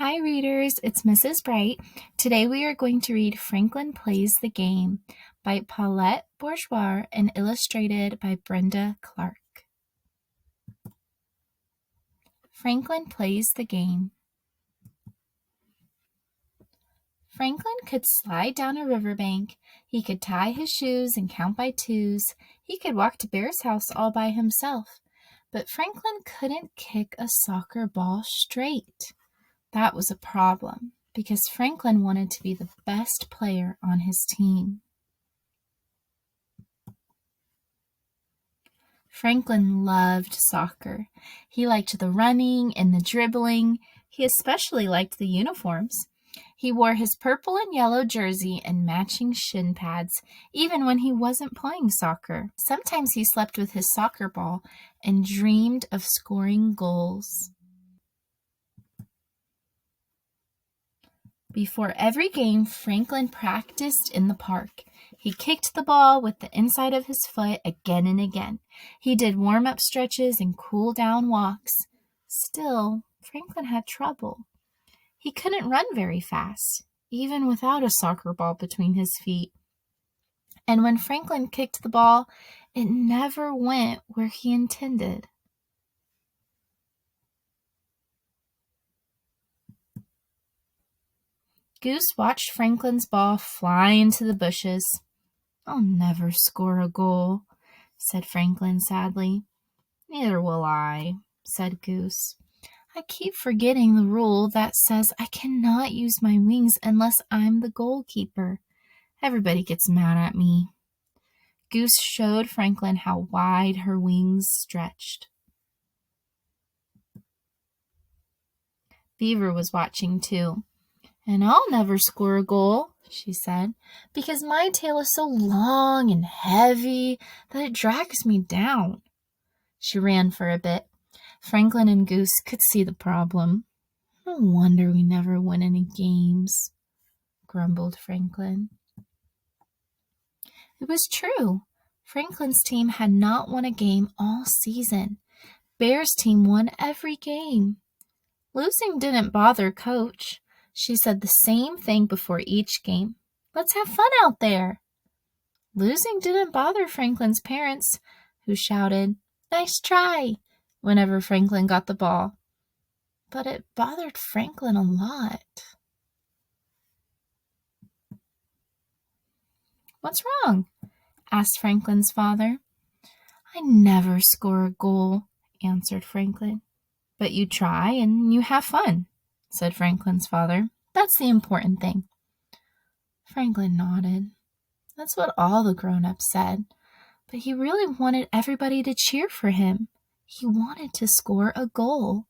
Hi readers, it's Mrs. Bright. Today we are going to read Franklin Plays the Game by Paulette Bourgeois and illustrated by Brenda Clark. Franklin Plays the Game. Franklin could slide down a riverbank. He could tie his shoes and count by twos. He could walk to Bear's house all by himself. But Franklin couldn't kick a soccer ball straight. That was a problem, because Franklin wanted to be the best player on his team. Franklin loved soccer. He liked the running and the dribbling. He especially liked the uniforms. He wore his purple and yellow jersey and matching shin pads, even when he wasn't playing soccer. Sometimes he slept with his soccer ball and dreamed of scoring goals. Before every game, Franklin practiced in the park. He kicked the ball with the inside of his foot again and again. He did warm-up stretches and cool-down walks. Still, Franklin had trouble. He couldn't run very fast, even without a soccer ball between his feet. And when Franklin kicked the ball, it never went where he intended. Goose watched Franklin's ball fly into the bushes. "I'll never score a goal," said Franklin sadly. "Neither will I," said Goose. "I keep forgetting the rule that says I cannot use my wings unless I'm the goalkeeper. Everybody gets mad at me." Goose showed Franklin how wide her wings stretched. Beaver was watching too. "And I'll never score a goal," she said, "because my tail is so long and heavy that it drags me down." She ran for a bit. Franklin and Goose could see the problem. "No wonder we never win any games," grumbled Franklin. It was true. Franklin's team had not won a game all season. Bear's team won every game. Losing didn't bother Coach. She said the same thing before each game. "Let's have fun out there." Losing didn't bother Franklin's parents, who shouted, "Nice try," whenever Franklin got the ball. But it bothered Franklin a lot. "What's wrong?" asked Franklin's father. "I never score a goal," answered Franklin. "But you try and you have fun," said Franklin's father. "That's the important thing." Franklin nodded. That's what all the grown-ups said. But he really wanted everybody to cheer for him. He wanted to score a goal.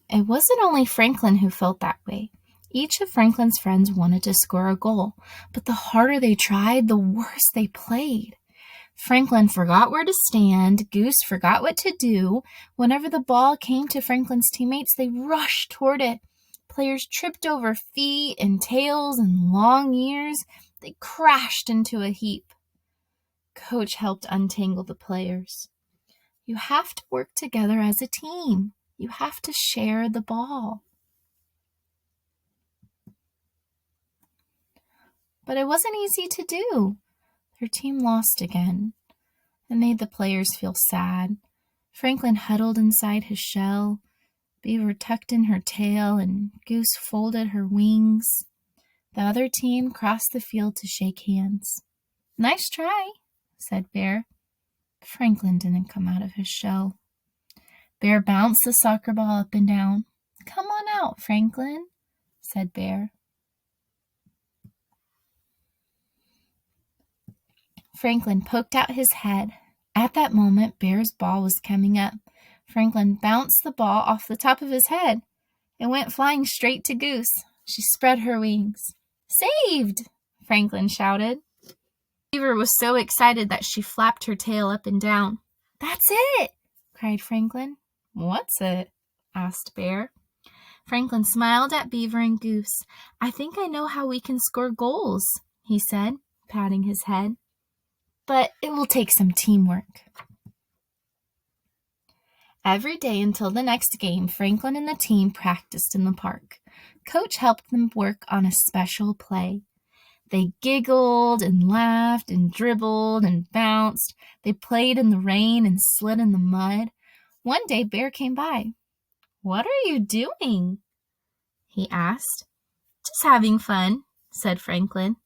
It wasn't only Franklin who felt that way. Each of Franklin's friends wanted to score a goal, but the harder they tried, the worse they played. Franklin forgot where to stand. Goose forgot what to do. Whenever the ball came to Franklin's teammates, they rushed toward it. Players tripped over feet and tails and long ears. They crashed into a heap. Coach helped untangle the players. You have to work together as a team. You have to share the ball. But it wasn't easy to do. Their team lost again. It made the players feel sad. Franklin huddled inside his shell. Beaver tucked in her tail, and Goose folded her wings. The other team crossed the field to shake hands. "Nice try," said Bear. Franklin didn't come out of his shell. Bear bounced the soccer ball up and down. "Come on out, Franklin," said Bear. Franklin poked out his head. At that moment, Bear's ball was coming up. Franklin bounced the ball off the top of his head. It went flying straight to Goose. She spread her wings. "Saved!" Franklin shouted. Beaver was so excited that she flapped her tail up and down. "That's it!" cried Franklin. "What's it?" asked Bear. Franklin smiled at Beaver and Goose. "I think I know how we can score goals," he said, patting his head. "But it will take some teamwork." Every day until the next game, Franklin and the team practiced in the park. Coach helped them work on a special play. They giggled and laughed and dribbled and bounced. They played in the rain and slid in the mud. One day, Bear came by. "What are you doing?" he asked. "Just having fun," said Franklin.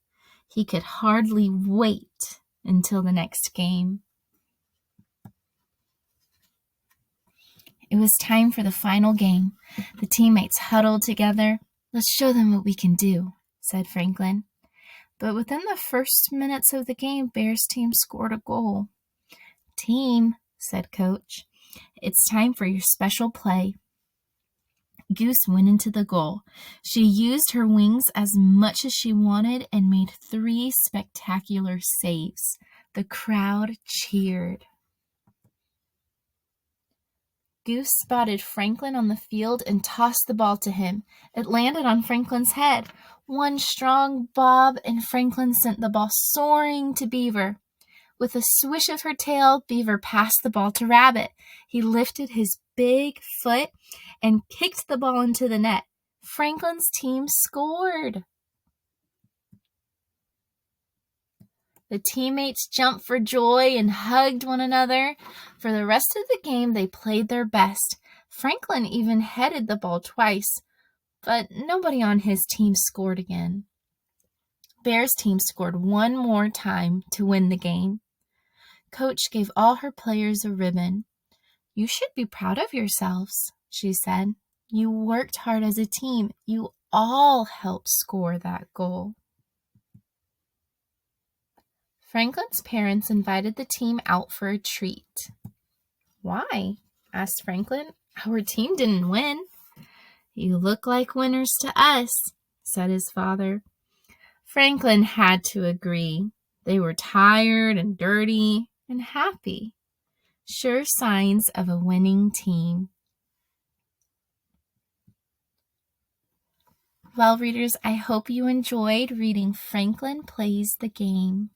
He could hardly wait until the next game. It was time for the final game. The teammates huddled together. "Let's show them what we can do," said Franklin. But within the first minutes of the game, Bear's team scored a goal. "Team," said Coach, "it's time for your special play." Goose went into the goal. She used her wings as much as she wanted and made 3 spectacular saves. The crowd cheered. Goose spotted Franklin on the field and tossed the ball to him. It landed on Franklin's head. One strong bob, and Franklin sent the ball soaring to Beaver. With a swish of her tail, Beaver passed the ball to Rabbit. He lifted his big foot and kicked the ball into the net. Franklin's team scored. The teammates jumped for joy and hugged one another. For the rest of the game, they played their best. Franklin even headed the ball twice, but nobody on his team scored again. Bear's team scored one more time to win the game. Coach gave all her players a ribbon. "You should be proud of yourselves," she said. "You worked hard as a team. You all helped score that goal." Franklin's parents invited the team out for a treat. "Why?" asked Franklin. "Our team didn't win." "You look like winners to us," said his father. Franklin had to agree. They were tired and dirty and happy. Sure signs of a winning team. Well, readers, I hope you enjoyed reading Franklin Plays the Game.